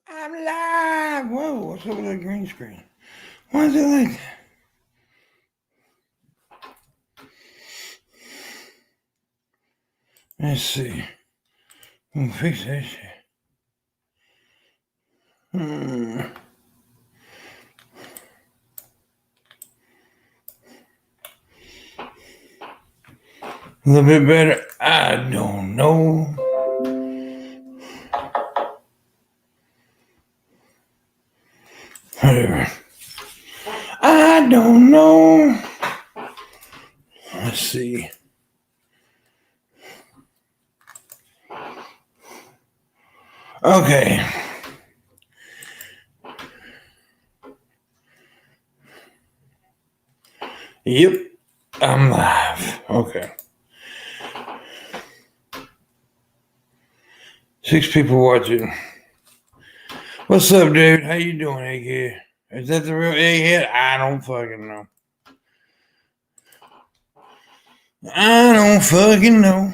I'm live. Whoa, what's up with that green screen? Why is it like that? Let's see. We'll fix that shit. A little bit better. I don't know. Whatever. I don't know. Let's see. Okay. Yep. I'm live. Okay. 6 people watching. What's up, dude? How you doing, egghead? Is that the real egghead? I don't fucking know. I don't fucking know.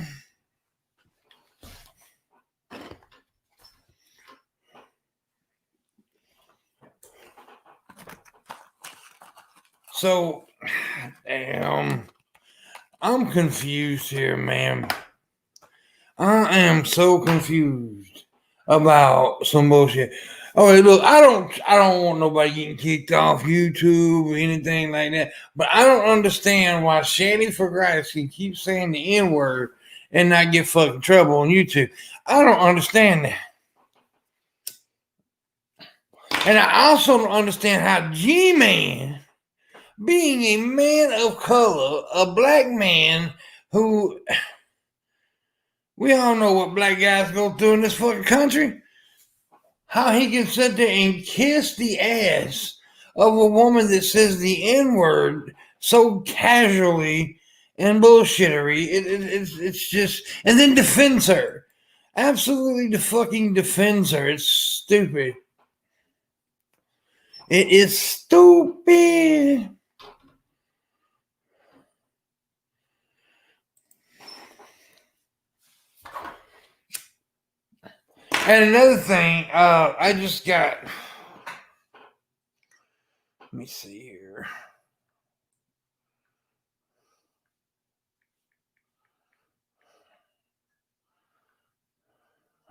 So, damn, I'm confused here, man. I am so confused about some bullshit. Okay, look, I don't want nobody getting kicked off YouTube or anything like that. But I don't understand why Shanny for Christ can keep saying the N-word and not get fucking trouble on YouTube. I don't understand that. And I also don't understand how G-Man, being a man of color, a black man who, we all know what black guys go through in this fucking country, how he can sit there and kiss the ass of a woman that says the N-word so casually and bullshittery. It's just, and then defends her. Absolutely fucking defends her. It's stupid. It is stupid. And another thing, I just got, let me see here.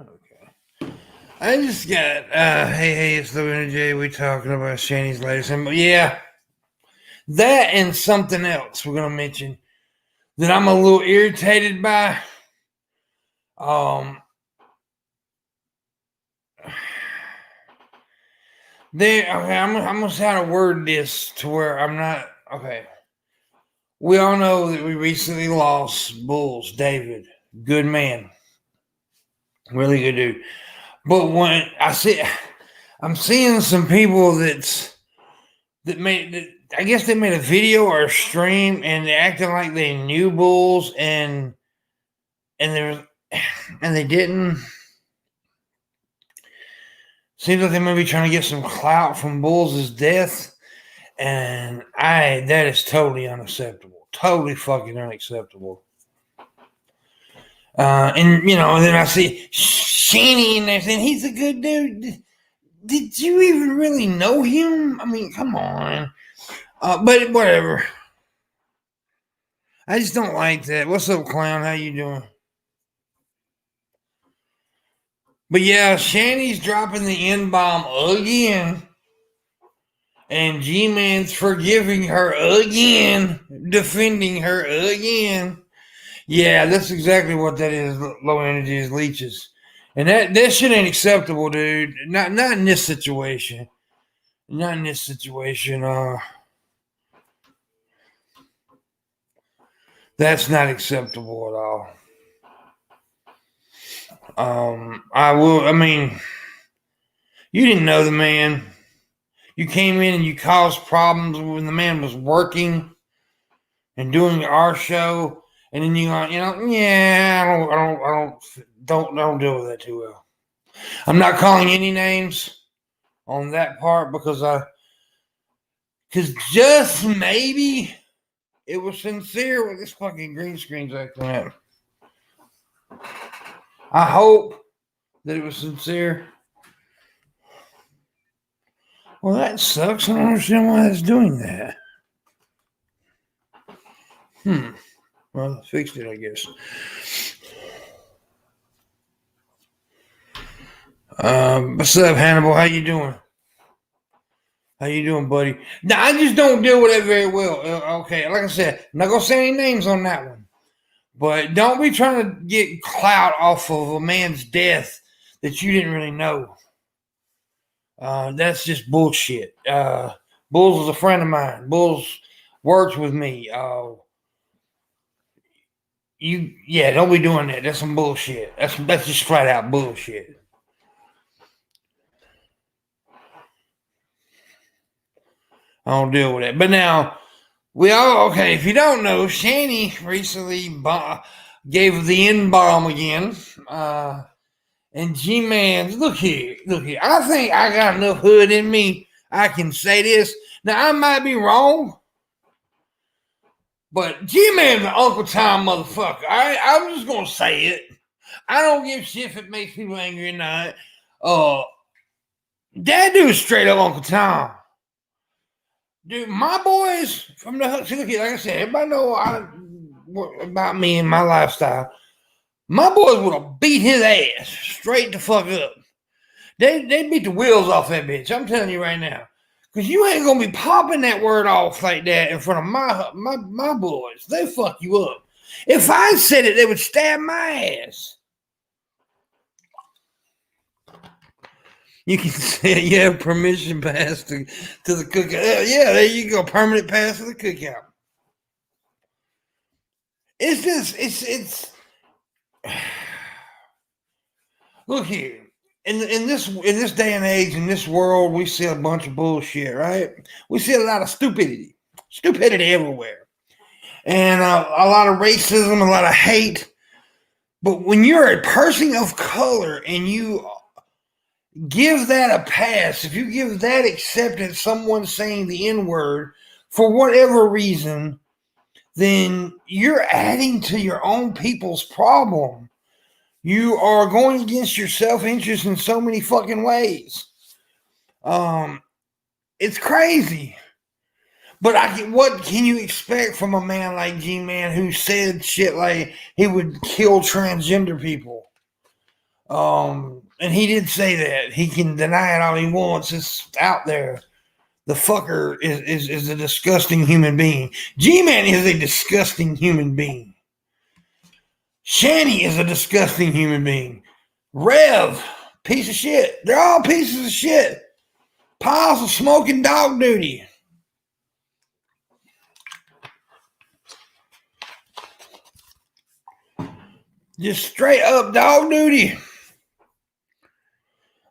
Okay. I just got, hey, it's Louie J. We talking about Shanny's latest. And yeah, that and something else we're going to mention that I'm a little irritated by. Okay, I'm going to try to word this to where I'm not, okay. We all know that we recently lost Bulls, David. Good man. Really good dude. But when I'm seeing some people that I guess they made a video or a stream and they're acting like they knew Bulls and they didn't. Seems like they may be trying to get some clout from Bulls' death, and that is totally unacceptable. Totally fucking unacceptable. And then I see Shanny in there saying he's a good dude. Did you even really know him? I mean, come on. But whatever. I just don't like that. What's up, clown? How you doing? But yeah, Shanny's dropping the N-bomb again. And G-Man's forgiving her again. Defending her again. Yeah, that's exactly what that is. Low energy is leeches. And that shit ain't acceptable, dude. Not in this situation. Not in this situation. That's not acceptable at all. I mean, you didn't know the man. You came in and you caused problems when the man was working and doing our show, and then I don't deal with that too well. I'm not calling any names on that part because just maybe it was sincere with this fucking green screen's acting up. I hope that it was sincere. Well, that sucks. I don't understand why it's doing that. Well, fixed it, I guess. What's up, Hannibal? How you doing? How you doing, buddy? Now, I just don't deal with that very well. Okay, like I said, I'm not gonna say any names on that one. But don't be trying to get clout off of a man's death that you didn't really know. That's just bullshit. Bulls is a friend of mine. Bulls works with me. Don't be doing that. That's some bullshit. That's just flat out bullshit. I don't deal with it. But now, if you don't know, Shanny recently gave the N-bomb again. And G-Man, look here. I think I got enough hood in me. I can say this. Now, I might be wrong, but G-Man's an Uncle Tom motherfucker. All right? I'm just going to say it. I don't give a shit if it makes people angry or not. That dude's straight up Uncle Tom. Dude, my boys from the hood, like I said, everybody know about me and my lifestyle. My boys would have beat his ass straight the fuck up. They beat the wheels off that bitch. I'm telling you right now. Because you ain't going to be popping that word off like that in front of my boys. They fuck you up. If I said it, they would stab my ass. You can say you have permission pass to the cookout. Yeah, there you go. Permanent pass to the cookout. It's look here. In this day and age, in this world, we see a bunch of bullshit, right? We see a lot of stupidity everywhere, and a lot of racism, a lot of hate. But when you're a person of color and you give that a pass, if you give that acceptance, someone saying the N-word for whatever reason, then you're adding to your own people's problem. You are going against your self-interest in so many fucking ways. It's crazy. But what can you expect from a man like G-Man who said shit like he would kill transgender people? And he did say that. He can deny it all he wants. It's out there. The fucker is a disgusting human being. G-Man is a disgusting human being. Shanny is a disgusting human being. Rev, piece of shit. They're all pieces of shit. Piles of smoking dog duty. Just straight up dog duty.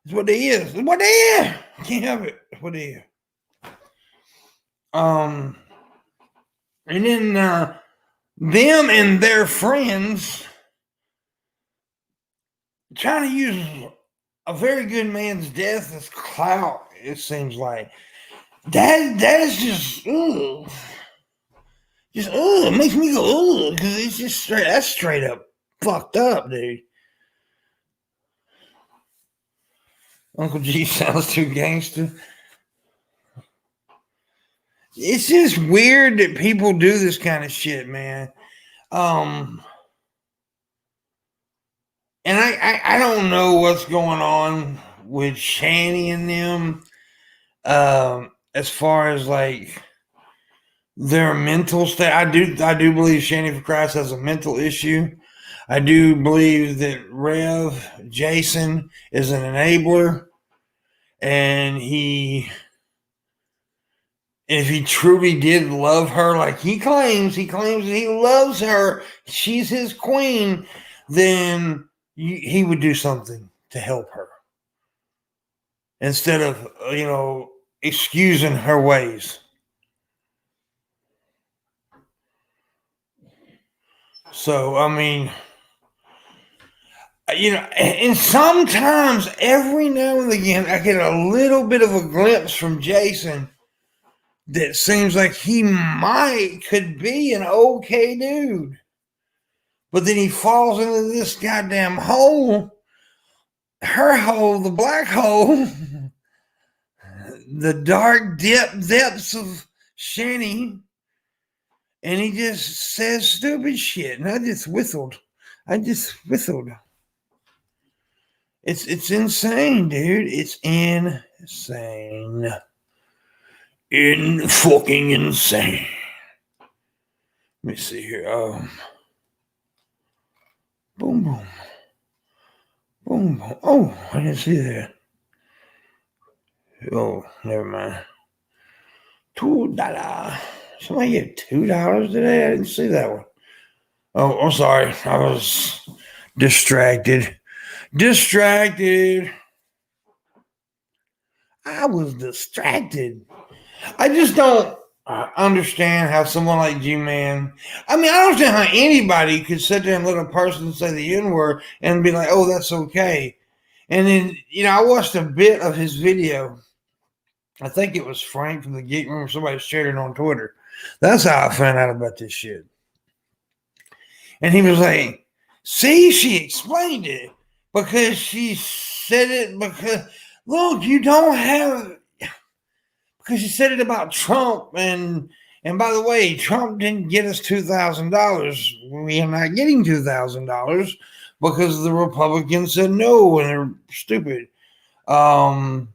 That's what they is. That's what they is. Can't help it. That's what they is. And then them and their friends trying to use a very good man's death as clout, it seems like. That is just, ugh. Just, ugh. It makes me go, ugh. Because it's just that's straight up fucked up, dude. Uncle G sounds too gangster. It's just weird that people do this kind of shit, man. And I don't know what's going on with Shanny and them, as far as like their mental state. I do believe Shanny for Christ has a mental issue. I do believe that Jason is an enabler, and if he truly did love her, like he claims that he loves her, she's his queen, then he would do something to help her instead of, excusing her ways. So, I mean, and sometimes every now and again, I get a little bit of a glimpse from Jason that seems like he could be an okay dude. But then he falls into this goddamn hole, her hole, the black hole, the dark depths of Shanny, and he just says stupid shit, and I just whistled. It's insane, dude. It's insane. Fucking insane. Let me see here. Boom, boom. Boom, boom. Oh, I didn't see that. Oh, never mind. $2. Somebody get $2 today? I didn't see that one. Oh, I'm sorry. I was distracted. I was distracted. I just don't understand how someone like G-Man. I mean, I don't understand how anybody could sit there and let a person say the N-word and be like, oh, that's okay. And then, I watched a bit of his video. I think it was Frank from the Geek Room. Somebody shared it on Twitter. That's how I found out about this shit. And he was like, see, she explained it because she said it because, look, you don't have, because she said it about Trump. And by the way, Trump didn't get us $2,000. We are not getting $2,000 because the Republicans said no and they're stupid. And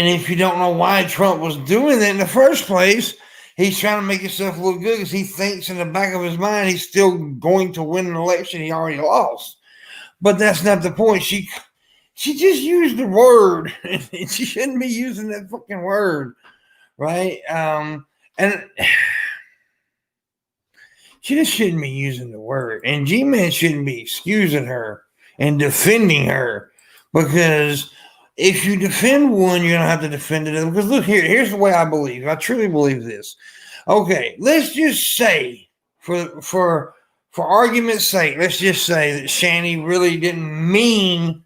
if you don't know why Trump was doing that in the first place, he's trying to make himself look good because he thinks in the back of his mind he's still going to win an election he already lost. But that's not the point. She just used the word. And she shouldn't be using that fucking word, right? And she just shouldn't be using the word. And G-Man shouldn't be excusing her and defending her because if you defend one, you're going to have to defend it. Because look here, here's the way I believe. I truly believe this. Okay, let's just say, for argument's sake, let's just say that Shanny really didn't mean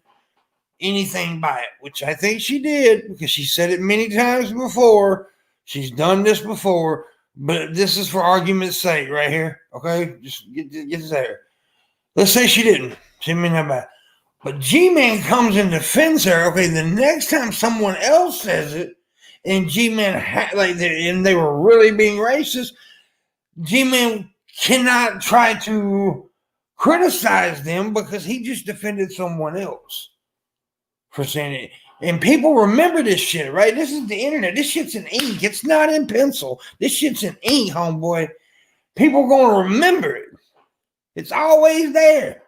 anything by it, which I think she did because she said it many times before. She's done this before, but this is for argument's sake right here. Okay, just get this there. Let's say she didn't. She didn't mean that bad. But G-Man comes and defends her. Okay, the next time someone else says it, and G-Man and they were really being racist, G-Man cannot try to criticize them because he just defended someone else for saying it. And people remember this shit, right? This is the internet. This shit's in ink. It's not in pencil. This shit's in ink, homeboy. People are going to remember it. It's always there.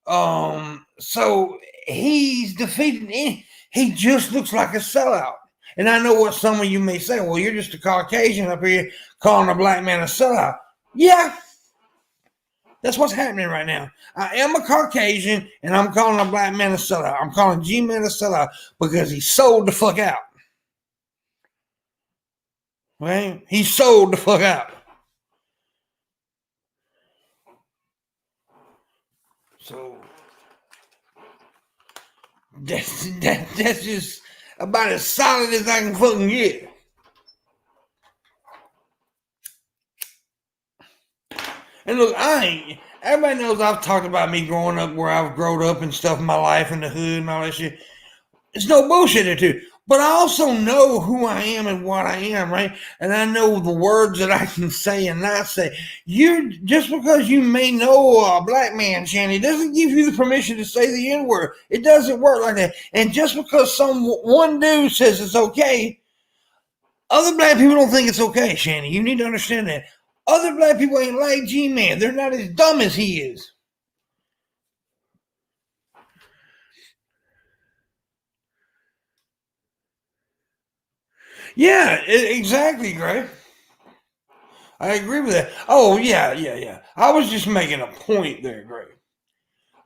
So he's defeated. He just looks like a sellout. And I know what some of you may say. Well, you're just a Caucasian up here calling a black man a sellout. Yeah, that's what's happening right now. I am a Caucasian, and I'm calling a black man a sellout. I'm calling G-Man a sellout because he sold the fuck out. Right? He sold the fuck out. So that's just about as solid as I can fucking get. And look, everybody knows I've talked about me growing up where I've grown up and stuff in my life in the hood and all that shit. It's no bullshit there too. But I also know who I am and what I am, right? And I know the words that I can say and not say. Just because you may know a black man, Shanny, doesn't give you the permission to say the N-word. It doesn't work like that. And just because one dude says it's okay, other black people don't think it's okay, Shanny. You need to understand that. Other black people ain't like G-Man. They're not as dumb as he is. Yeah, exactly, Gray. I agree with that. Oh, yeah. I was just making a point there, Gray.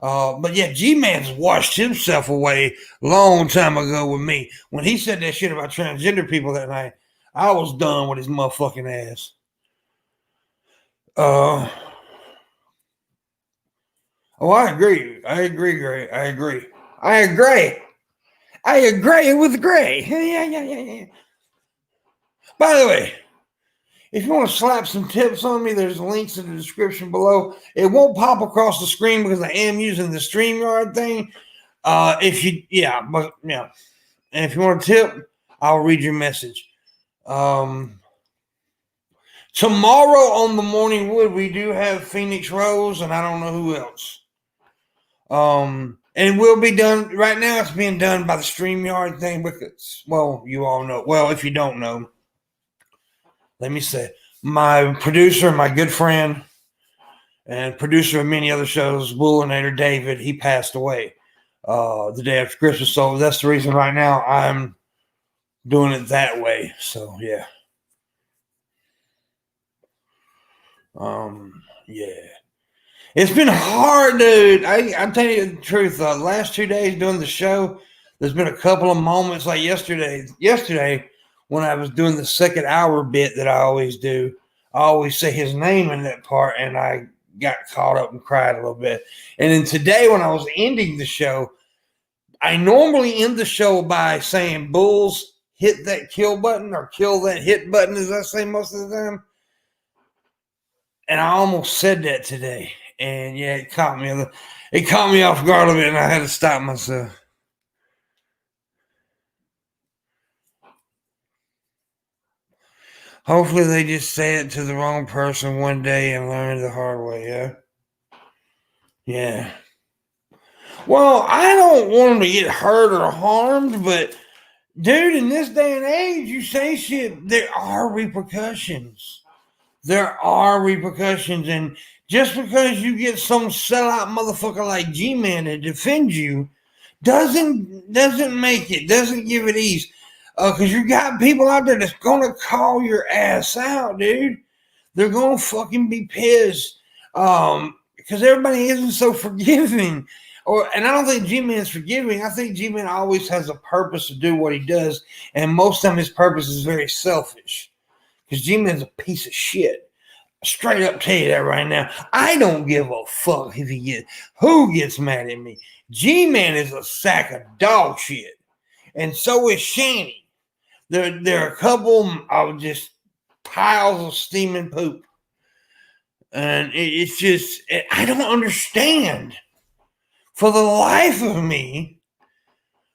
But yeah, G-Man's washed himself away a long time ago with me. When he said that shit about transgender people that night, I was done with his motherfucking ass. Oh, I agree, Gray. I agree with Gray. Yeah. By the way, if you want to slap some tips on me, there's links in the description below. It won't pop across the screen because I am using the StreamYard thing. And if you want a tip, I'll read your message. Tomorrow on the Morning Wood, we do have Phoenix Rose, and I don't know who else. And it will be done. Right now, it's being done by the StreamYard thing because, well, you all know. Well, if you don't know, let me say, my producer, my good friend, and producer of many other shows, Booleanenator David, he passed away the day after Christmas. So that's the reason right now I'm doing it that way. So, yeah. Yeah. It's been hard, dude. I'll tell you the truth. The last 2 days doing the show, there's been a couple of moments like yesterday. Yesterday, when I was doing the second hour bit that I always do, I always say his name in that part, and I got caught up and cried a little bit. And then today, when I was ending the show, I normally end the show by saying, "Bulls, hit that kill button," or "kill that hit button," as I say most of the time. And I almost said that today. And yeah, it caught me off guard a bit, and I had to stop myself. Hopefully they just say it to the wrong person one day and learn the hard way, yeah? Yeah. Well, I don't want them to get hurt or harmed, but dude, in this day and age, you say shit, there are repercussions. There are repercussions, and just because you get some sellout motherfucker like G-Man to defend you doesn't give it ease. Because you got people out there that's gonna call your ass out, dude. They're gonna fucking be pissed. Because everybody isn't so forgiving. And I don't think G-Man's forgiving. I think G-Man always has a purpose to do what he does, and most of the time his purpose is very selfish. Because G-Man's a piece of shit. Straight up tell you that right now. I don't give a fuck who gets mad at me. G-Man is a sack of dog shit. And so is Shanny. There are a couple of just piles of steaming poop. And it's just, I don't understand. For the life of me,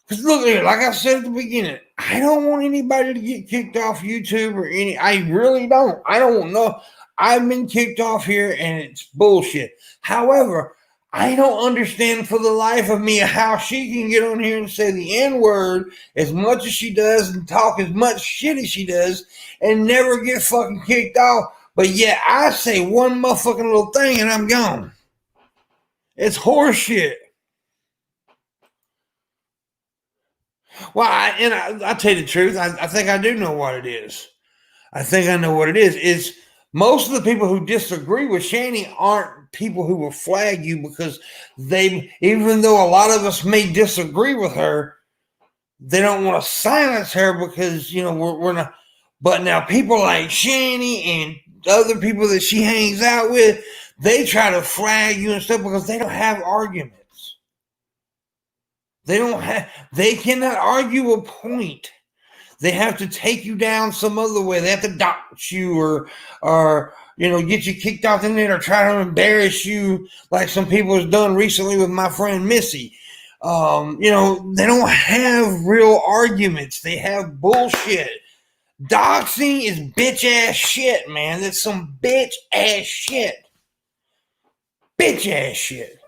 because look here, like I said at the beginning, I don't want anybody to get kicked off YouTube or I really don't. I don't know. I've been kicked off here and it's bullshit. However, I don't understand for the life of me how she can get on here and say the N-word as much as she does and talk as much shit as she does and never get fucking kicked off. But yet I say one motherfucking little thing and I'm gone. It's horseshit. Well, I tell you the truth, I think I do know what it is. I think I know what it is. It's most of the people who disagree with Shanny aren't people who will flag you because even though a lot of us may disagree with her, they don't want to silence her because, we're not. But now people like Shanny and other people that she hangs out with, they try to flag you and stuff because they don't have arguments. They cannot argue a point. They have to take you down some other way. They have to dox you or get you kicked off the net or try to embarrass you like some people have done recently with my friend Missy. They don't have real arguments. They have bullshit. Doxing is bitch ass shit, man. That's some bitch ass shit. Bitch ass shit.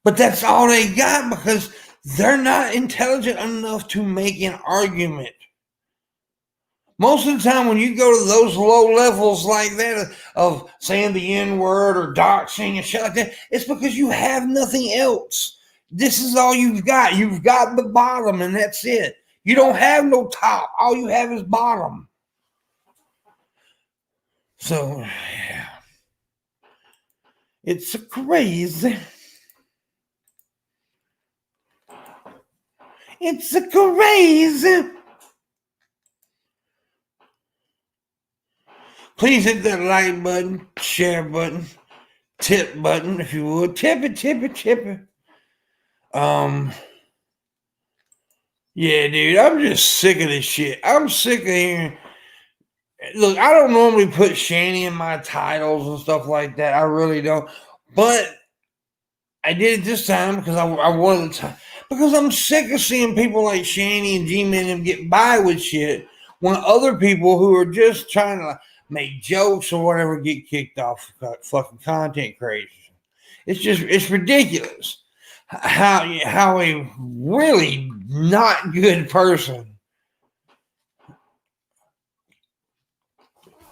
But that's all they got because they're not intelligent enough to make an argument. Most of the time when you go to those low levels like that of saying the N-word or doxing and shit like that, it's because you have nothing else. This is all you've got. You've got the bottom and that's it. You don't have no top. All you have is bottom. So, yeah. It's crazy. It's crazy. Please hit that like button, share button, tip button, if you would. Tip it. Yeah, dude, I'm just sick of this shit. I'm sick of hearing. Look, I don't normally put Shanny in my titles and stuff like that. I really don't. But I did it this time because I wanted to. Because I'm sick of seeing people like Shanny and G-Man get by with shit when other people who are just trying to make jokes or whatever get kicked off fucking content creators. It's ridiculous how a really not good person,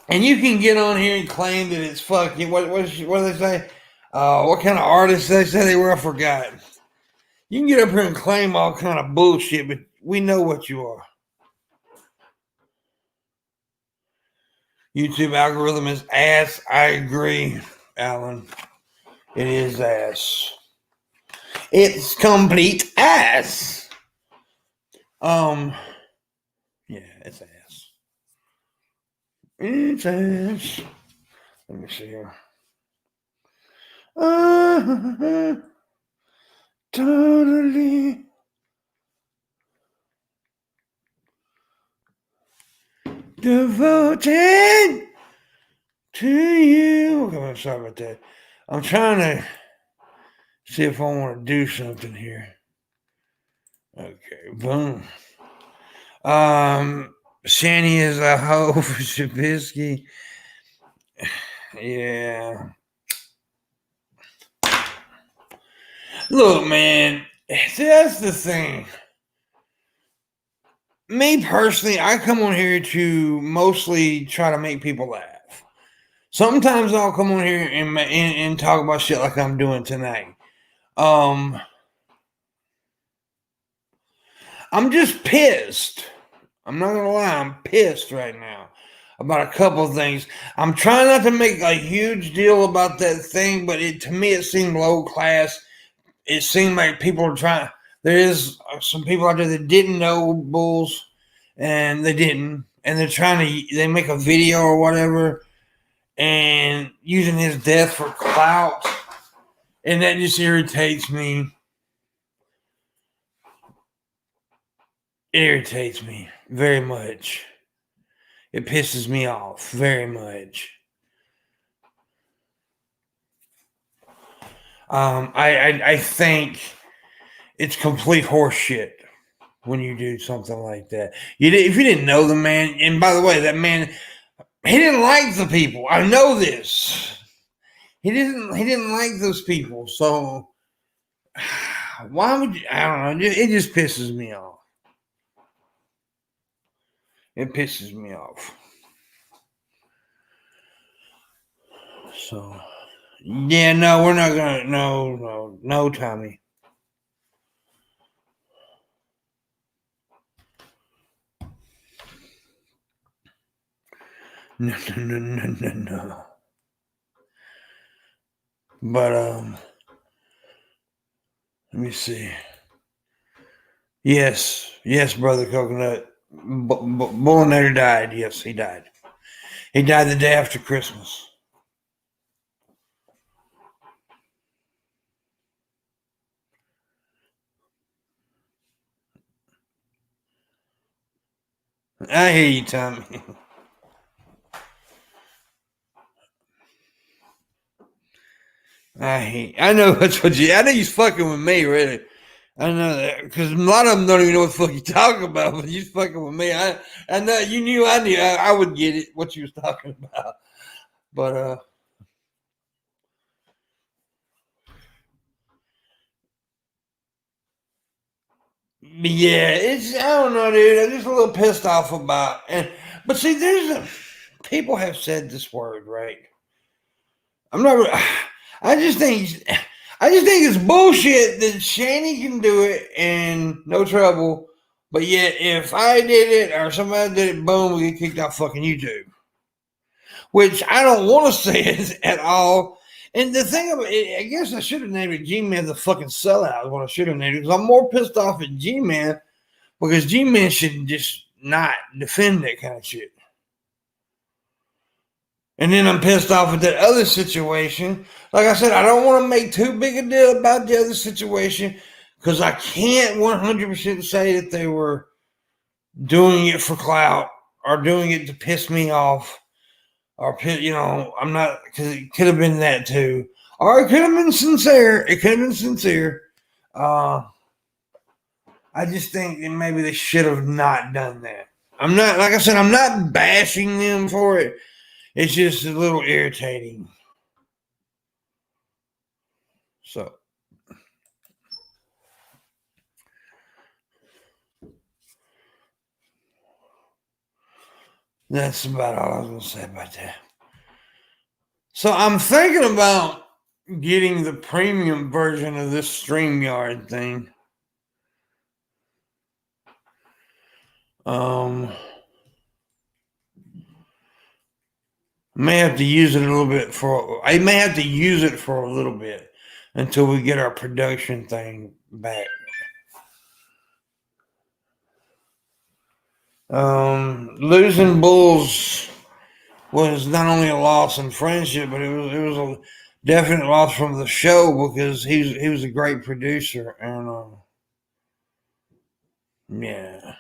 and you can get on here and claim that it's fucking what do they say? What kind of artists they say they were? I forgot. You can get up here and claim all kind of bullshit, but we know what you are. YouTube algorithm is ass. I agree, Alan. It is ass. It's complete ass. Yeah, it's ass. It's ass. Let me see here. Totally devoted to you. Okay, I'm sorry about that. I'm trying to see if I want to do something here. Okay, boom. Shanny is a hoe for Shabisky. Yeah. Look, man, see, that's the thing. Me personally, I come on here to mostly try to make people laugh. Sometimes I'll come on here and talk about shit like I'm doing tonight. I'm just pissed. I'm not gonna lie, I'm pissed right now about a couple of things. I'm trying not to make a huge deal about that thing, but to me it seemed low class. It seemed like people are trying. There is some people out there that didn't know Bulls, and they didn't, and they're trying to. They make a video or whatever, and using his death for clout, and that just irritates me. It irritates me very much. It pisses me off very much. I think it's complete horseshit when you do something like that. If you didn't know the man, and by the way, that man, he didn't like the people. I know this. He didn't like those people. So why would you? I don't know. It just pisses me off. It pisses me off. So yeah, no, we're not gonna. No, Tommy. No. But let me see. Yes, brother Coconut. Booleanenator died. Yes, he died. He died the day after Christmas. I hear you, Tommy. I know that's what you. I know you're fucking with me, really. I know that because a lot of them don't even know what the fuck you talking about. But you fucking with me. I know you knew I knew I would get it what you was talking about. But yeah, it's I don't know, dude. I'm just a little pissed off about but see, people have said this word, right? I'm not. I just think it's bullshit that Shanny can do it and no trouble, but yet if I did it or somebody did it, boom, we get kicked off fucking YouTube. Which I don't want to say it at all. And the thing about it, I guess I should have named it G-Man the fucking sellout is what I should have named it, because I'm more pissed off at G-Man because G-Man should just not defend that kind of shit. And then I'm pissed off at that other situation. Like I said, I don't want to make too big a deal about the other situation because I can't 100% say that they were doing it for clout or doing it to piss me off. Or, I'm not, because it could have been that too. Or it could have been sincere. I just think that maybe they should have not done that. I'm not, like I said, I'm not bashing them for it. It's just a little irritating. So. That's about all I was going to say about that. So I'm thinking about getting the premium version of this StreamYard thing. May have to use it a little bit I may have to use it for a little bit until we get our production thing back. Losing Bulls was not only a loss in friendship, but it was a definite loss from the show because he was a great producer and yeah,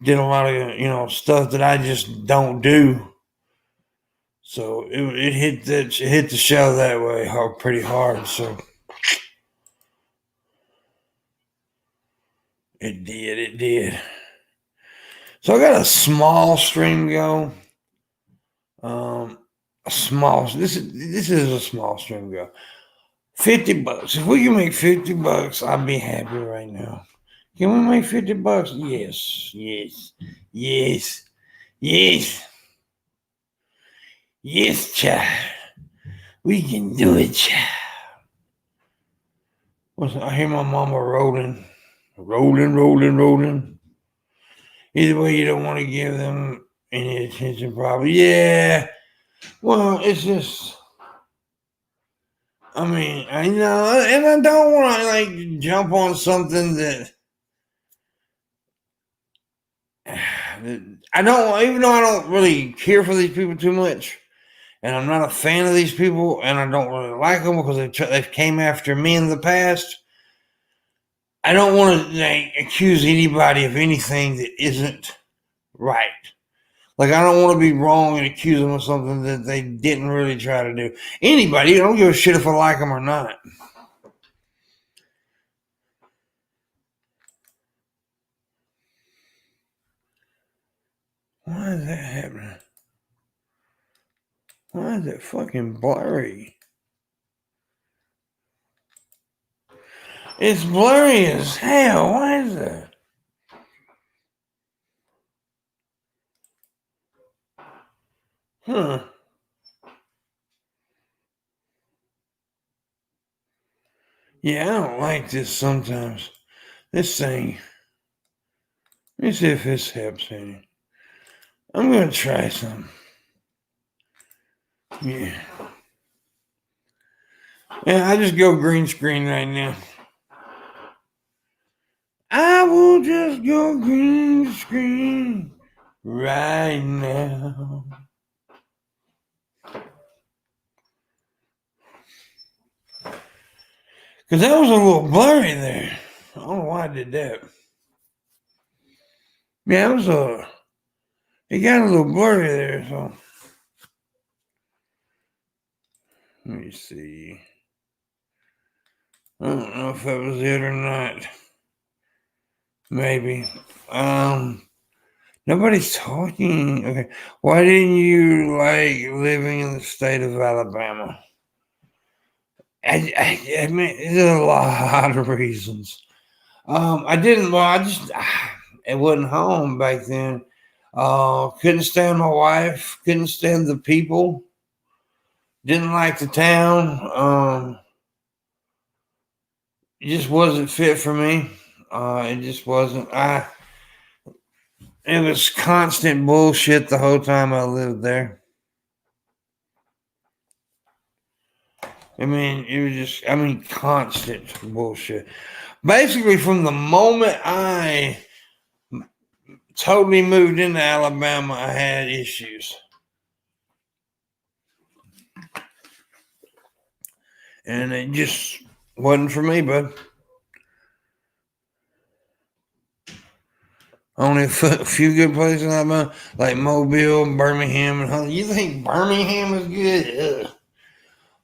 did a lot of stuff that I just don't do. So it hit the show that way pretty hard. So it did. So I got a small stream go. This is a small stream go. $50. If we can make $50, I'd be happy right now. Can we make $50? Yes, child. We can do it, child. I hear my mama rolling. Either way, you don't want to give them any attention, probably. Yeah. Well, it's just, I mean, I know, and I don't want to like jump on something that I don't, even though I don't really care for these people too much, and I'm not a fan of these people, and I don't really like them because they've came after me in the past. I don't want to accuse anybody of anything that isn't right. Like, I don't want to be wrong and accuse them of something that they didn't really try to do. Anybody, I don't give a shit if I like them or not. Why is that happening? Why is it fucking blurry? It's blurry as hell. Why is that? Huh. Yeah, I don't like this sometimes. This thing. Let me see if this helps any. I'm going to try some. Yeah. Yeah, I just go green screen right now. I will just go green screen right now. Because that was a little blurry there. I don't know why I did that. Yeah, it got a little blurry there, so. Let me see. I don't know if that was it or not. Maybe. Nobody's talking. Okay. Why didn't you like living in the state of Alabama? I mean, there's a lot of reasons. I didn't. Well, it wasn't home back then. Couldn't stand my wife. Couldn't stand the people. Didn't like the town. It just wasn't fit for me. It just wasn't. It was constant bullshit the whole time I lived there. I mean, it was just, constant bullshit. Basically, from the moment I totally moved into Alabama, I had issues. And it just wasn't for me, bud. Only a few good places in Alabama, like Mobile, Birmingham, and Huntsville. You think Birmingham is good? Ugh.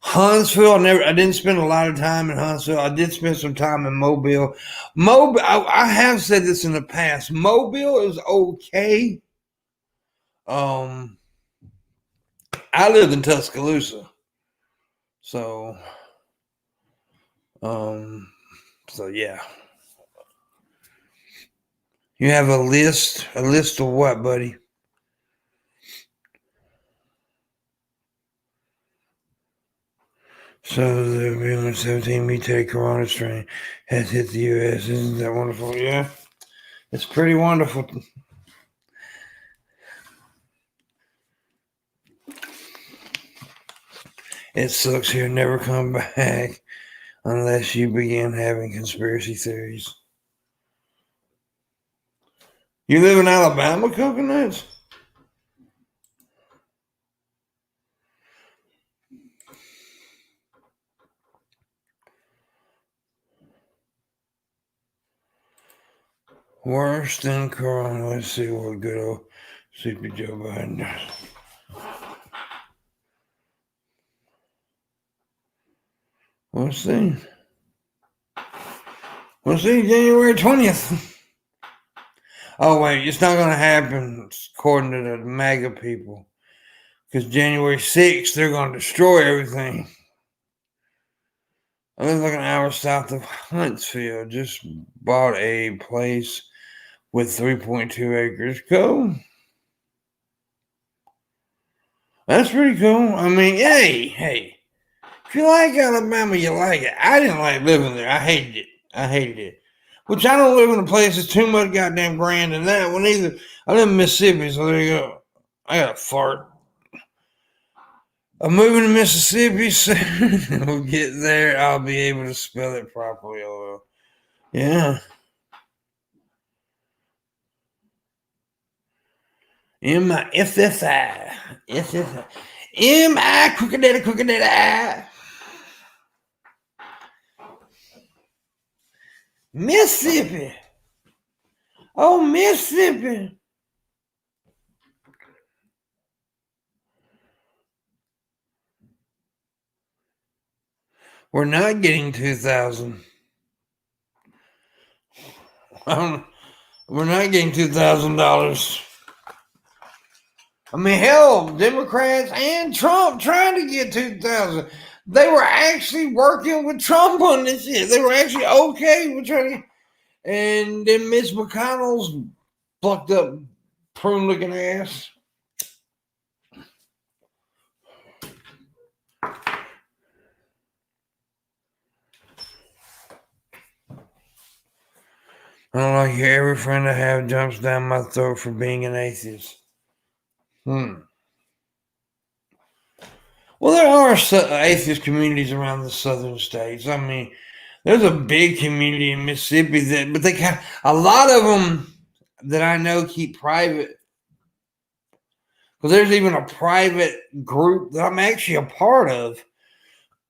Huntsville, I didn't spend a lot of time in Huntsville. I did spend some time in Mobile. I have said this in the past. Mobile is okay. I lived in Tuscaloosa, so yeah. You have a list of what, buddy? So the B117 mutated corona strain has hit the U.S. Isn't that wonderful? Yeah, it's pretty wonderful. It sucks here. Never come back unless you begin having conspiracy theories. You live in Alabama, Coconuts? Worse than corona. Let's see what good old Sleepy Joe Biden does. Let's see. January 20th. Oh, wait, it's not going to happen according to the MAGA people. Because January 6th, they're going to destroy everything. I live like an hour south of Huntsville. Just bought a place with 3.2 acres. Cool. That's pretty cool. I mean, hey. If you like Alabama, you like it. I didn't like living there. I hated it. Which I don't live in a place that's too much goddamn grand in that one either. I live in Mississippi, so there you go. I got a fart. I'm moving to Mississippi soon. We'll get there. I'll be able to spell it properly. Yeah. M-I-S-S-I. S-S-I. M-I, crooked I. Mississippi. Oh, Mississippi. We're not getting 2,000. We're not getting $2,000. I mean, hell, Democrats and Trump trying to get 2,000. They were actually working with Trump on this shit. They were actually okay with trying to. And then Mitch McConnell's plucked up prune-looking ass. I don't like every friend I have jumps down my throat for being an atheist. Well, there are atheist communities around the southern states. I mean, there's a big community in Mississippi but a lot of them that I know keep private. Because there's even a private group that I'm actually a part of.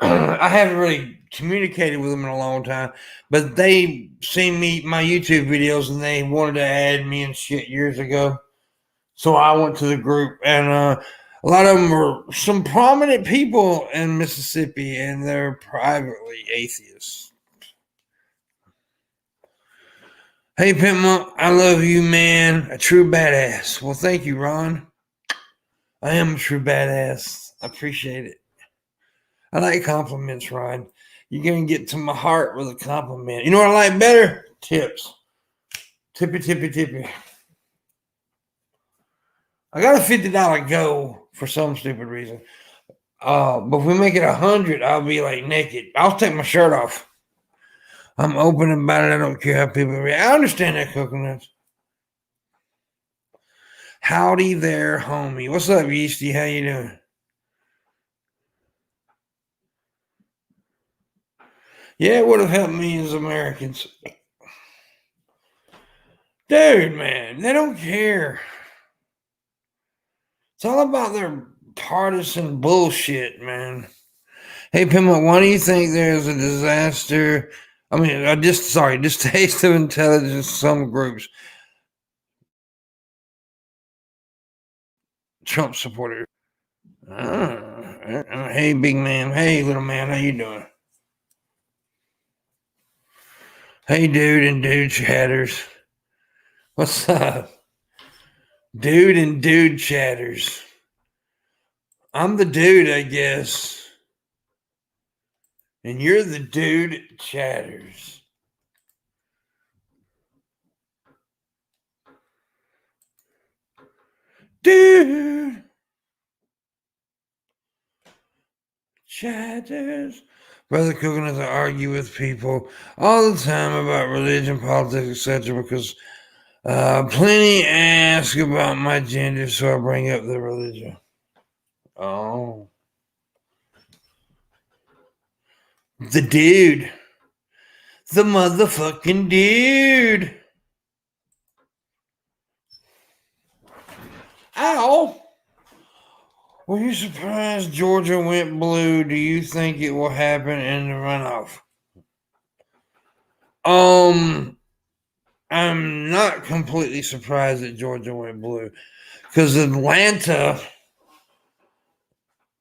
I haven't really communicated with them in a long time, but they seen my YouTube videos and they wanted to add me and shit years ago. So I went to the group, and a lot of them were some prominent people in Mississippi, and they're privately atheists. Hey, Pimpmunk, I love you, man. A true badass. Well, thank you, Ron. I am a true badass. I appreciate it. I like compliments, Ron. You're going to get to my heart with a compliment. You know what I like better? Tips. Tippy. I got a $50 goal for some stupid reason. But if we make it 100, I'll be like naked. I'll take my shirt off. I'm open about it. I don't care how people react. I understand that, Coconuts. Howdy there, homie. What's up, Yeasty? How you doing? Yeah, it would have helped me as Americans. Dude, man, they don't care. It's all about their partisan bullshit, man. Hey, Pimma, why do you think there's a disaster? I mean, distaste of intelligence, some groups. Trump supporters. Hey, big man. Hey, little man. How you doing? Hey, dude and dude chatters. What's up? Dude and dude chatters. I'm the dude, I guess. And you're the dude chatters. Dude chatters. Brother Coogan has to argue with people all the time about religion, politics, etc. because plenty ask about my gender, so I bring up the religion. Oh. The dude. The motherfucking dude. Ow. Were you surprised Georgia went blue? Do you think it will happen in the runoff? I'm not completely surprised that Georgia went blue because Atlanta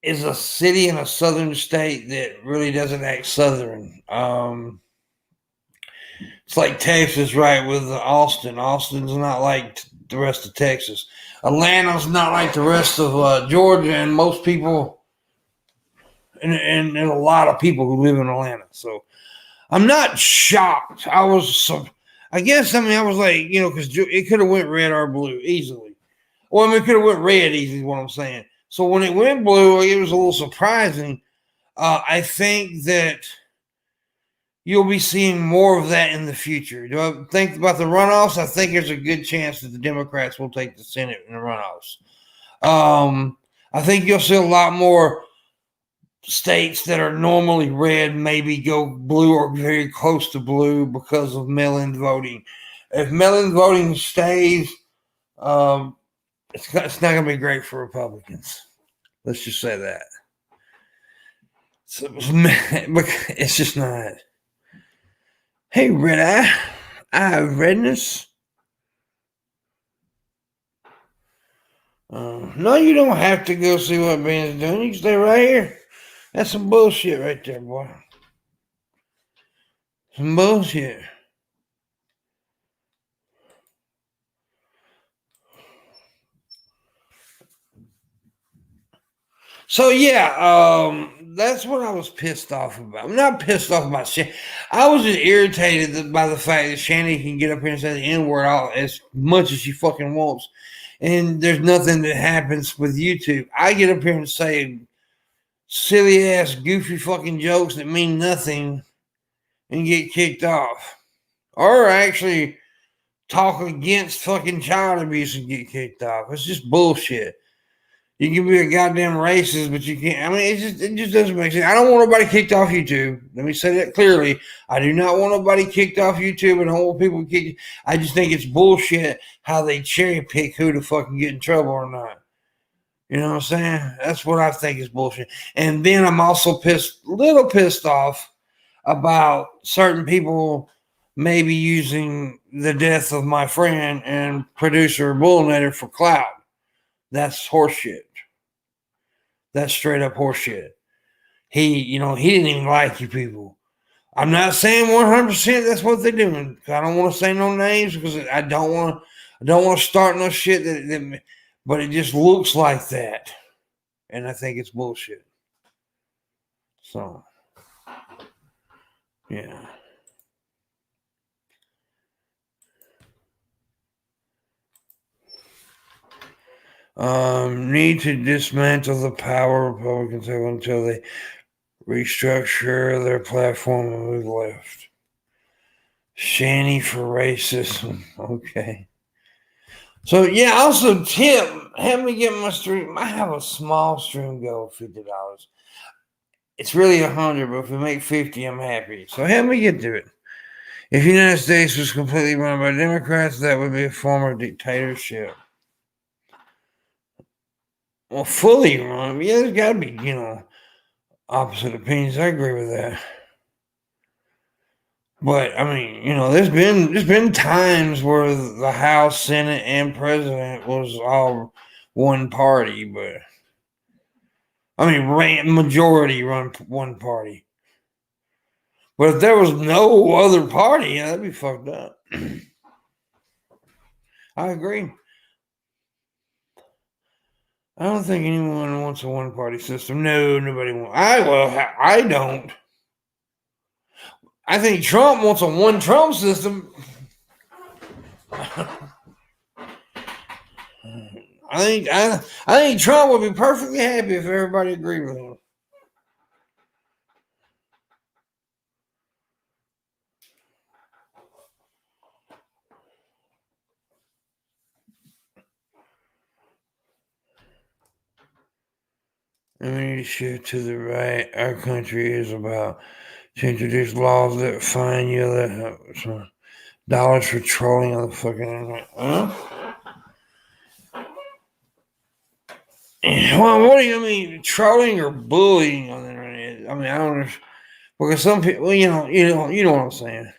is a city in a southern state that really doesn't act southern. It's like Texas, right, with Austin. Austin's not like the rest of Texas. Atlanta's not like the rest of Georgia, and most people, and a lot of people who live in Atlanta. So I'm not shocked. I was like, because it could have went red or blue easily. Well, it could have went red easily is what I'm saying. So when it went blue, it was a little surprising. I think that you'll be seeing more of that in the future. Do I think about the runoffs? I think there's a good chance that the Democrats will take the Senate in the runoffs. I think you'll see a lot more states that are normally red maybe go blue or very close to blue because of mail-in voting. If mail-in voting stays, it's not going to be great for Republicans. Let's just say that. So, it's just not. Hey, red eye of redness. No, you don't have to go see what Ben's doing. You can stay right here. That's some bullshit right there, boy. Some bullshit. So yeah, that's what I was pissed off about. I'm not pissed off about Shanny. I was just irritated by the fact that Shanny can get up here and say the N-word as much as she fucking wants, and there's nothing that happens with YouTube. I get up here and say silly ass, goofy fucking jokes that mean nothing, and get kicked off, or actually talk against fucking child abuse and get kicked off. It's just bullshit. You can be a goddamn racist, but you can't. I mean, it just doesn't make sense. I don't want nobody kicked off YouTube. Let me say that clearly. I do not want nobody kicked off YouTube, and I don't want people kicked. I just think it's bullshit how they cherry pick who to fucking get in trouble or not. You know what I'm saying? That's what I think is bullshit. And then I'm also little pissed off about certain people maybe using the death of my friend and producer Booleanenator for clout. That's horseshit. That's straight up horseshit. He didn't even like you people. I'm not saying 100% that's what they're doing. I don't want to say no names because I don't want to start no shit but it just looks like that. And I think it's bullshit. So, yeah. Need to dismantle the power Republicans have until they restructure their platform and move left. Shanny for racism. Okay. So yeah, also Tim, help me get my stream. I have a small stream goal of $50. It's really 100, but if we make 50, I'm happy. So help me get to it. If the United States was completely run by Democrats, that would be a form of dictatorship. Well, fully run. Yeah, there's got to be, opposite opinions. I agree with that. But I mean, there's been times where the House, Senate, and President was all one party, but I mean, majority run one party. But if there was no other party, that'd be fucked up. I agree. I don't think anyone wants a one-party system. No, nobody wants. I don't. I think Trump wants a one-Trump system. I think Trump would be perfectly happy if everybody agreed with him. And we need to shift to the right. Our country is about to introduce laws that fine you that dollars for trolling on the fucking internet. Well, what do you mean, trolling or bullying on the internet? I mean, I don't know, because some people, well, you know what I'm saying.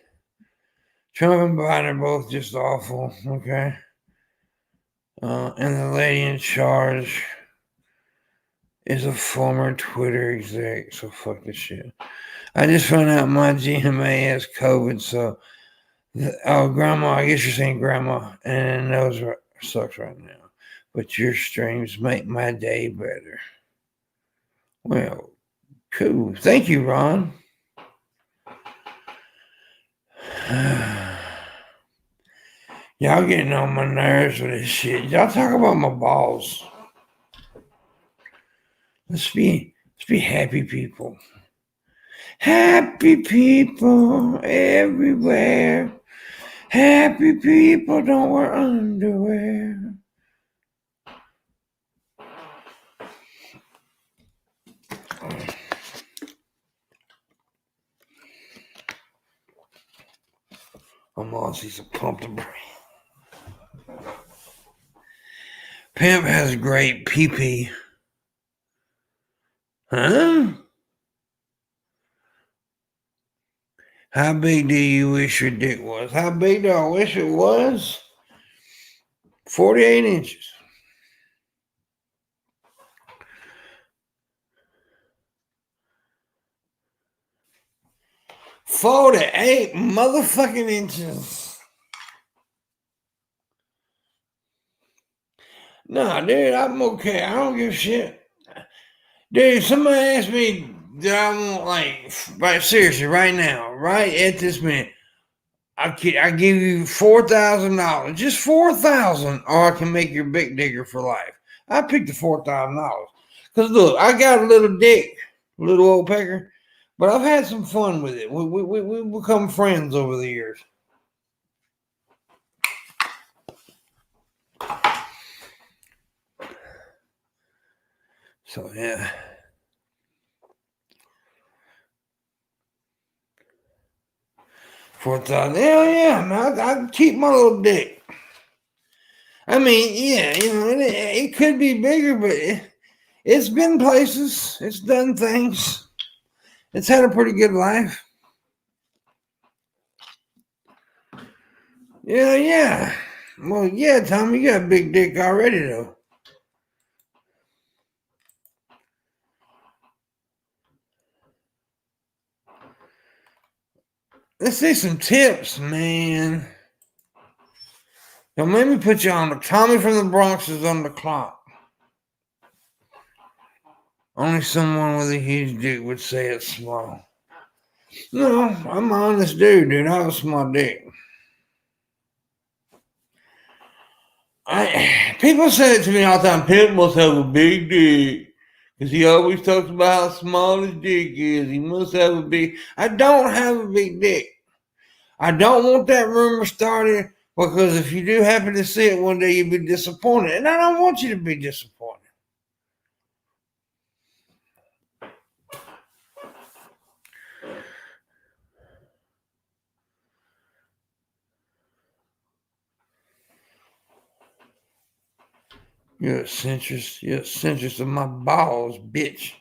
Trump and Biden are both just awful. Okay, and the lady in charge is a former Twitter exec, so fuck this shit. I just found out my GMA has COVID, so grandma, I guess you're saying grandma, and nose sucks right now. But your streams make my day better. Well, cool. Thank you, Ron. Y'all getting on my nerves with this shit. Y'all talk about my balls. Let's be happy people. Happy people everywhere. Happy people don't wear underwear. I'm Aussie's a pump the brain. Pimp has great pee-pee. Huh? How big do you wish your dick was? How big do I wish it was? 48 inches. 48 motherfucking inches. Nah, dude, I'm okay. I don't give a shit. Dude, somebody asked me that I want, right, seriously, right now, right at this minute, I give you $4,000, just $4,000, or I can make your big digger for life. I picked the $4,000 because look, I got a little dick, little old pecker, but I've had some fun with it. We become friends over the years. So yeah. $4,000. Hell yeah, man. I keep my little dick. I mean, yeah, it could be bigger, but it's been places. It's done things. It's had a pretty good life. Yeah. Well, yeah, Tom, you got a big dick already, though. Let's see some tips, man. Now, let me put you on. The Tommy from the Bronx is on the clock. Only someone with a huge dick would say it's small. No, I'm an honest dude. I have a small dick. People say it to me all the time. Pimp must have a big dick. Because he always talks about how small his dick is. He must have a big... I don't have a big dick. I don't want that rumor started, because if you do happen to see it one day, you'll be disappointed. And I don't want you to be disappointed. You're a centrist. You're a centrist of my balls, bitch.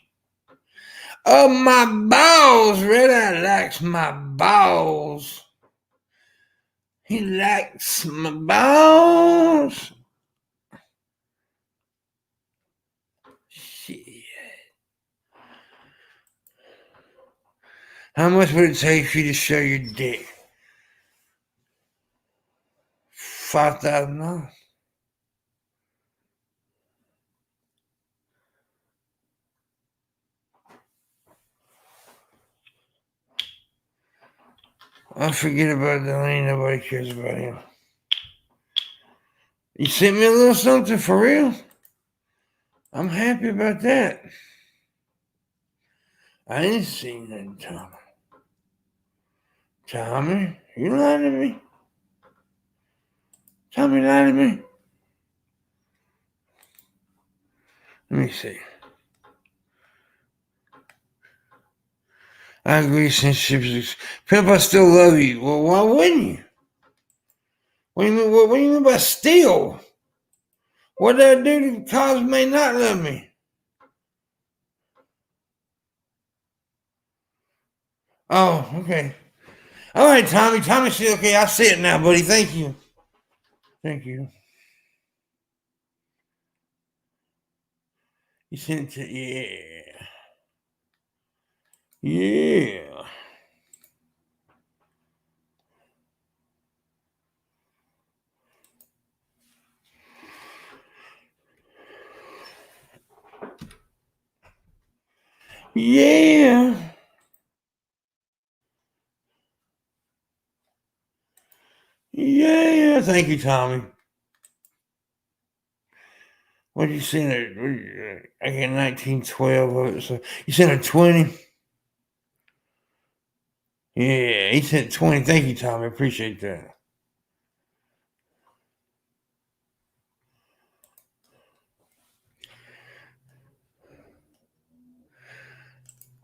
Of my balls. Red Eye likes my balls. He likes my balls. Shit. How much would it take for you to show your dick? $5,000. I forget about Delaney. Nobody cares about him. You sent me a little something for real? I'm happy about that. I didn't see nothing, Tommy. Tommy, you lied to me? Tommy lied to me? Let me see. I agree since ships. Pimp, I still love you. Well, why wouldn't you? What do you mean by still? What did I do to cause may not love me? Oh, okay. All right, Tommy. Tommy said, okay, I see it now, buddy. Thank you. Thank you. You sent it to, yeah. Yeah. Yeah. Yeah. Thank you, Tommy. What did you send her? I got 1912 of it. So you sent her 20? Yeah, he sent 20. Thank you, Tommy. I appreciate that.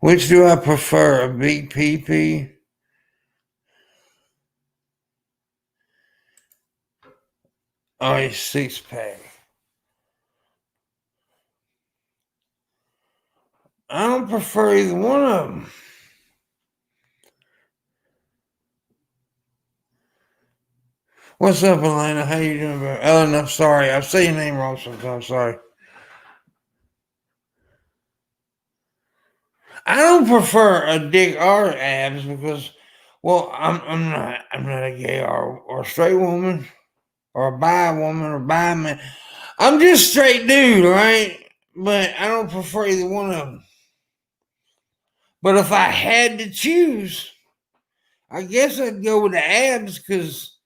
Which do I prefer, a big PP or a six-pack? I don't prefer either one of them. What's up, Elena? How you doing, bro? Ellen, I'm sorry. I say your name wrong sometimes. Sorry. I don't prefer a dick or abs because, well, I'm not a gay or straight woman or a bi woman or bi man. I'm just a straight dude, right? But I don't prefer either one of them. But if I had to choose, I guess I'd go with the abs because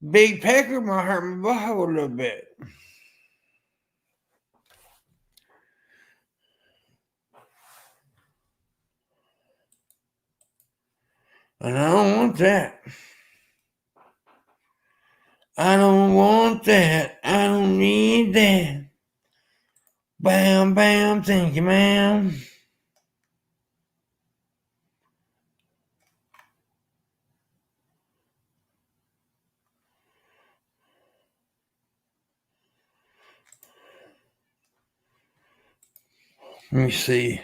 big pecker might hurt my butthole a little bit. And I don't want that. I don't want that. I don't need that. Bam, bam, thank you, ma'am. Let me see.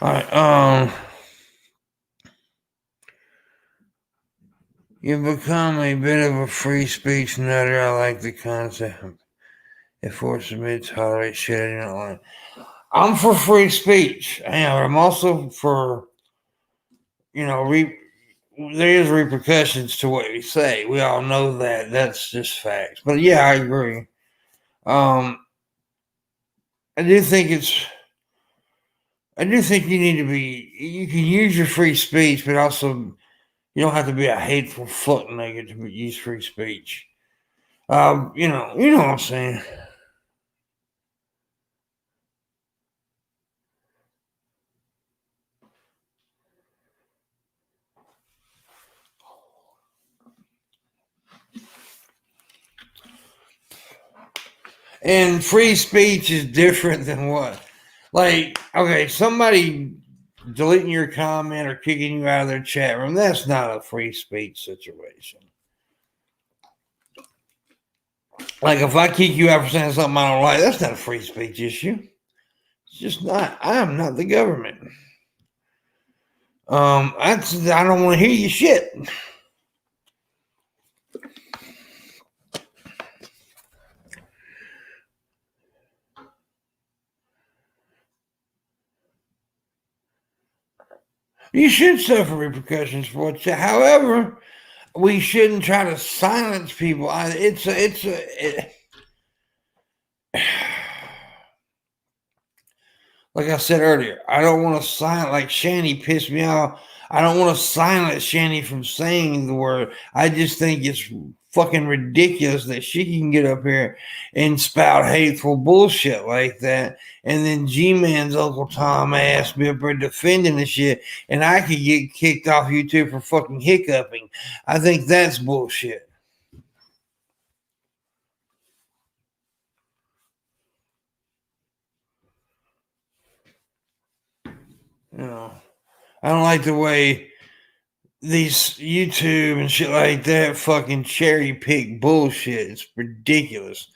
All right, you've become a bit of a free speech nutter. I like the concept. It forces me to tolerate shit I don't like. I'm for free speech. I am. I'm also for, there is repercussions to what we say. We all know that. That's just facts. But yeah, I agree. Um, I do think you need to be. You can use your free speech, but also you don't have to be a hateful fuck nigga to use free speech. You know what I'm saying. And free speech is different than what? Like, okay, somebody deleting your comment or kicking you out of their chat room, that's not a free speech situation. Like, if I kick you out for saying something I don't like, that's not a free speech issue. It's just not. I am not the government. I don't want to hear your shit. You should suffer repercussions for what you. However, we shouldn't try to silence people. Like I said earlier, I don't want to silence. Like Shanny pissed me off. I don't want to silence Shanny from saying the word. I just think it's fucking ridiculous that she can get up here and spout hateful bullshit like that, and then G-Man's Uncle Tom ass be up there defending the shit, and I could get kicked off YouTube for fucking hiccuping. I think that's bullshit. You know, I don't like the way these YouTube and shit like that fucking cherry pick bullshit. It's ridiculous.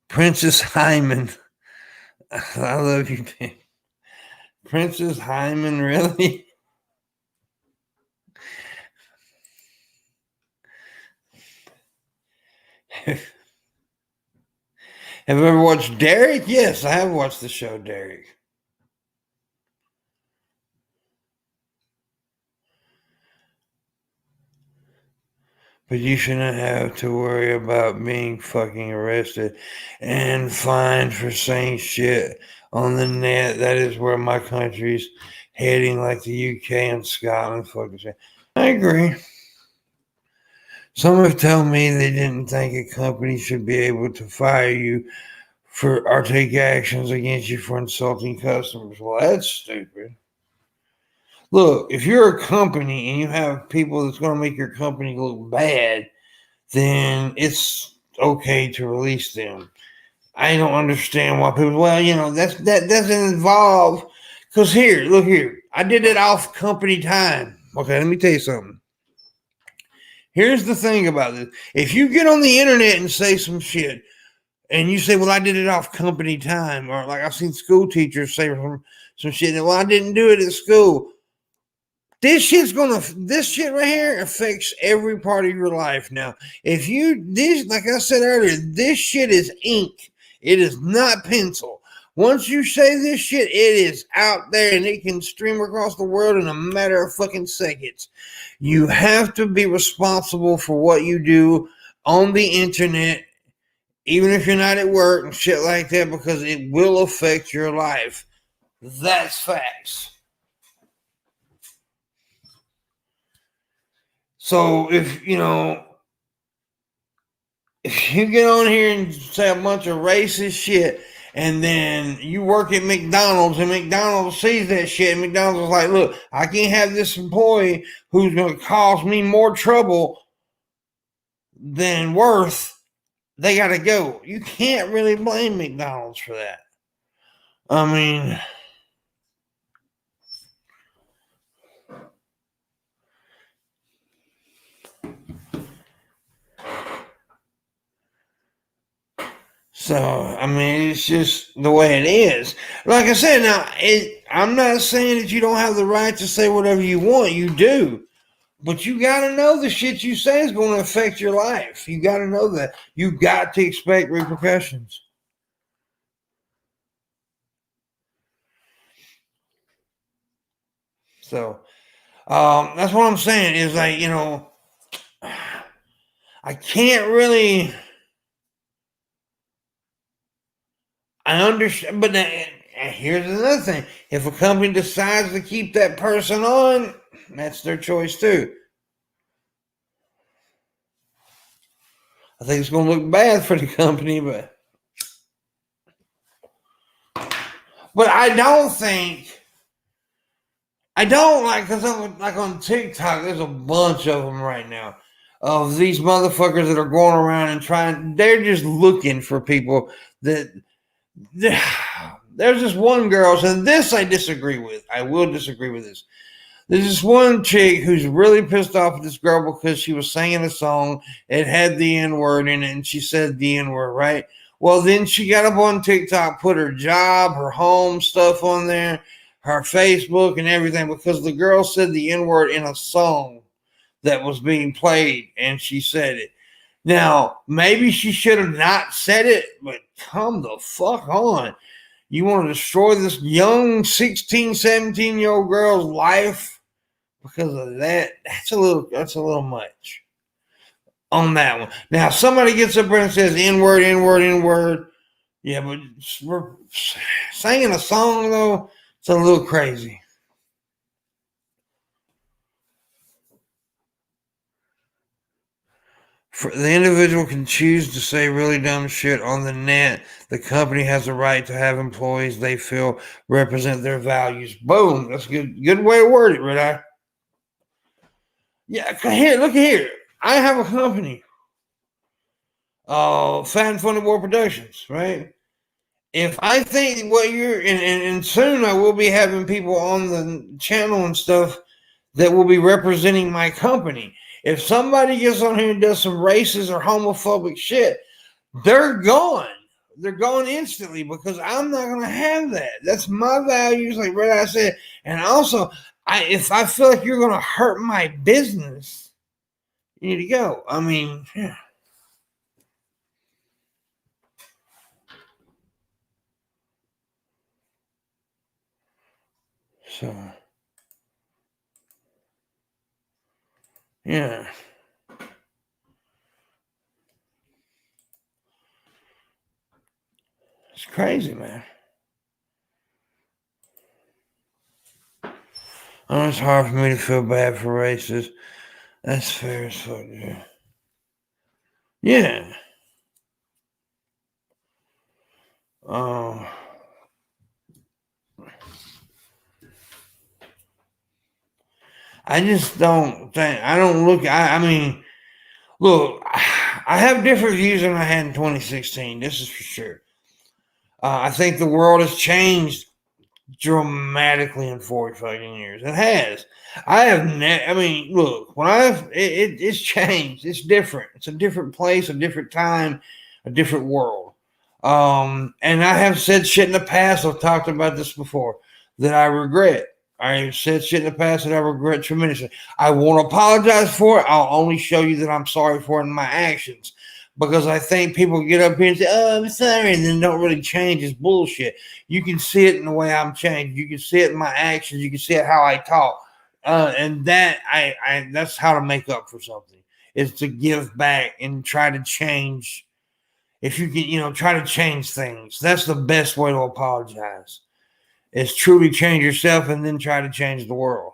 Princess Hyman. I love you, man. Princess Hyman, really? Have you ever watched Derek? Yes, I have watched the show Derek. But you shouldn't have to worry about being fucking arrested and fined for saying shit on the net. That is where my country's heading, like the UK and Scotland. Fucking shit. I agree. Some have told me they didn't think a company should be able to fire you for or take actions against you for insulting customers. Well, that's stupid. Look, if you're a company and you have people that's going to make your company look bad, then it's okay to release them. I don't understand why people. Well, that doesn't involve. Because look here, I did it off company time. Okay, let me tell you something. Here's the thing about this: if you get on the internet and say some shit, and you say, "Well, I did it off company time," or like I've seen school teachers say some shit, "Well, I didn't do it at school." This shit right here affects every part of your life now. Like I said earlier, this shit is ink. It is not pencil. Once you say this shit, it is out there and it can stream across the world in a matter of fucking seconds. You have to be responsible for what you do on the internet, even if you're not at work and shit like that, because it will affect your life. That's facts. So if you get on here and say a bunch of racist shit, and then you work at McDonald's and McDonald's sees that shit, and McDonald's is like, look, I can't have this employee who's going to cause me more trouble than worth. They got to go. You can't really blame McDonald's for that. I mean, it's just the way it is. Like I said, now, I'm not saying that you don't have the right to say whatever you want. You do. But you got to know the shit you say is going to affect your life. You got to know that. You got to expect repercussions. So, that's what I'm saying is like, I can't really... I understand, but here's another thing. If a company decides to keep that person on, that's their choice too. I think it's going to look bad for the company, but I don't like, because like on TikTok, there's a bunch of them right now of these motherfuckers that are going around and they're just looking for people that... There's this one girl, so this I disagree with. I will disagree with this. There's this one chick who's really pissed off at this girl because she was singing a song. It had the N-word in it, and she said the N-word, right? Well, then she got up on TikTok, put her job, her home stuff on there, her Facebook and everything, because the girl said the N-word in a song that was being played, and she said it. Now, maybe she should have not said it, but come the fuck on. You want to destroy this young 16, 17-year-old girl's life because of that? That's a little much on that one. Now, somebody gets up there and says N-word, N-word, N-word. Yeah, but we're singing a song, though, it's a little crazy. The individual can choose to say really dumb shit on the net. The company has a right to have employees they feel represent their values. Boom. That's a good way to word it, Red Eye. Yeah, here, look here. I have a company. Fat and Funny War Productions, right? If I think what you're and soon I will be having people on the channel and stuff that will be representing my company. If somebody gets on here and does some racist or homophobic shit, they're gone. They're gone instantly because I'm not going to have that. That's my values, like Red Eye said. And also, if I feel like you're going to hurt my business, you need to go. I mean, yeah. So, yeah. It's crazy, man. Oh, it's hard for me to feel bad for racists. That's fair as fuck, dude. Yeah. Oh. I just don't think, I mean, look, I have different views than I had in 2016. This is for sure. I think the world has changed dramatically in 40 fucking years. It has. Look, it's changed. It's different. It's a different place, a different time, a different world. And I have said shit in the past. I've talked about this before that I regret. I said shit in the past that I regret tremendously. I won't apologize for it. I'll only show you that I'm sorry for it in my actions. Because I think people get up here and say, "Oh, I'm sorry," and then don't really change. It's bullshit. You can see it in the way I'm changed. You can see it in my actions. You can see it how I talk. And that that's how to make up for something, is to give back and try to change. If you can, try to change things. That's the best way to apologize. Is truly change yourself and then try to change the world.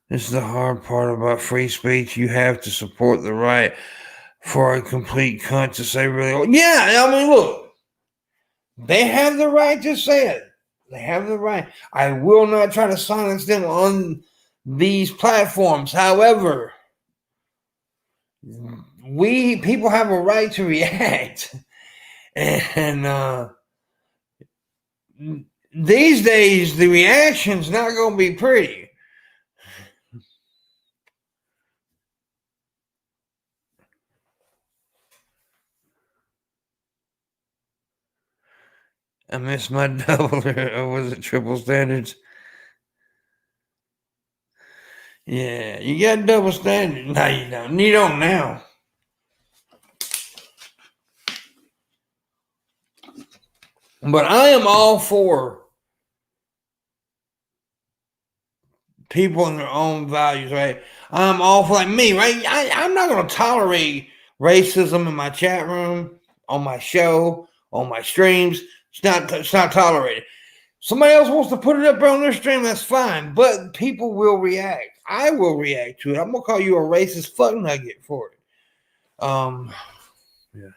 This is the hard part about free speech. You have to support the right for a complete cunt to say really. Yeah, I mean, look. They have the right to say it. They have the right. I will not try to silence them on these platforms. However, people have a right to react. And these days, the reaction's not going to be pretty. I missed my double, or was it triple standards? Yeah, you got double standard. No, you don't. You don't now. But I am all for people and their own values, right? I'm all for, like me, right? I'm not going to tolerate racism in my chat room, on my show, on my streams. It's not tolerated. Somebody else wants to put it up on their stream, that's fine. But people will react. I will react to it. I'm going to call you a racist fuck nugget for it. Yeah.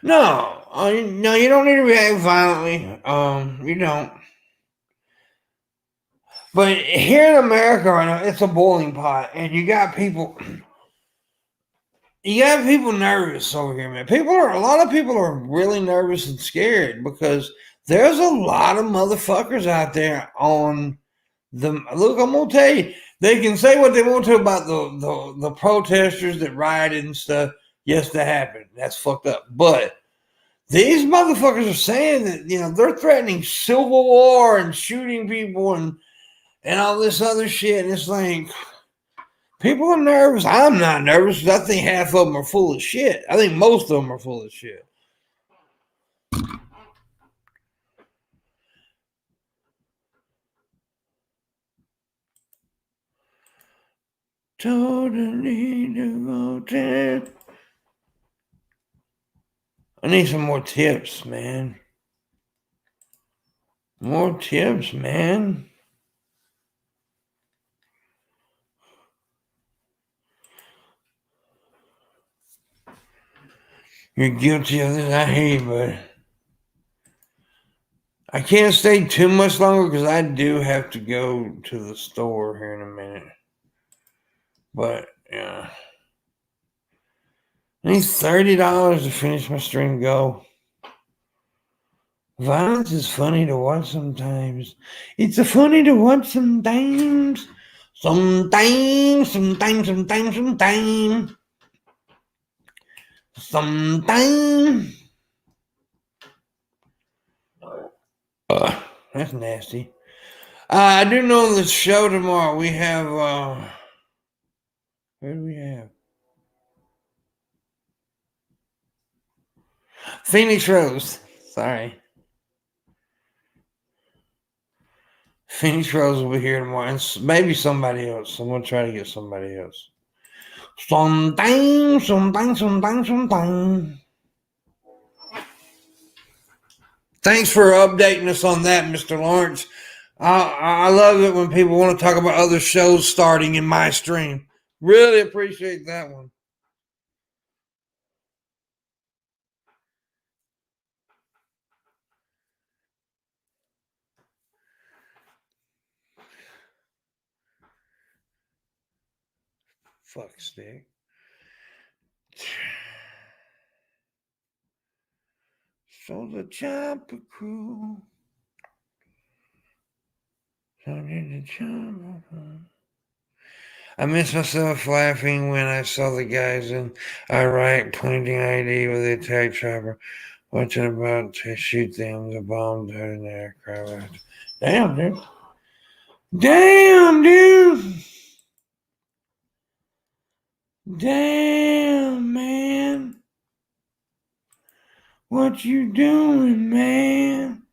No, you don't need to react violently. You don't. But here in America right now, it's a boiling pot, and you got people nervous over here, man. A lot of people are really nervous and scared because there's a lot of motherfuckers out there on the look. I'm gonna tell you, they can say what they want to about the protesters that rioted and stuff. Yes, that happened. That's fucked up. But these motherfuckers are saying that they're threatening civil war and shooting people and all this other shit. And it's like, people are nervous. I'm not nervous because I think half of them are full of shit. I think most of them are full of shit. Totally devoted. I need some more tips, man. More tips, man. You're guilty of this. I hate you, but I can't stay too much longer because I do have to go to the store here in a minute. But, yeah. I need $30 to finish my stream go. Violence is funny to watch sometimes. It's a funny to watch sometimes. Sometimes. That's nasty. I do know the show tomorrow. We have, who do we have? Phoenix Rose. Sorry. Phoenix Rose will be here tomorrow. And maybe somebody else. I'm going to try to get somebody else. Sometime. Thanks for updating us on that, Mr. Lawrence. I love it when people want to talk about other shows starting in my stream. Really appreciate that one. Fuck stick. So the chopper crew. I missed myself laughing when I saw the guys in Iraq pointing ID with the attack chopper, watching about to shoot them. The bomb died in the aircraft. Damn, dude. Damn, dude. Damn, man. What you doing, man?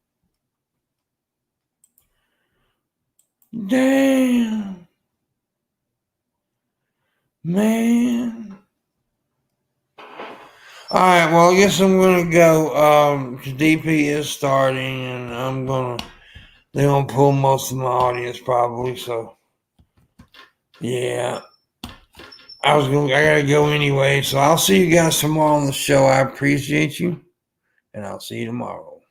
Damn. Man. Alright, well, I guess I'm going to go. DP is starting, and they're going to pull most of my audience probably, so. Yeah. I gotta go anyway, so I'll see you guys tomorrow on the show. I appreciate you, and I'll see you tomorrow.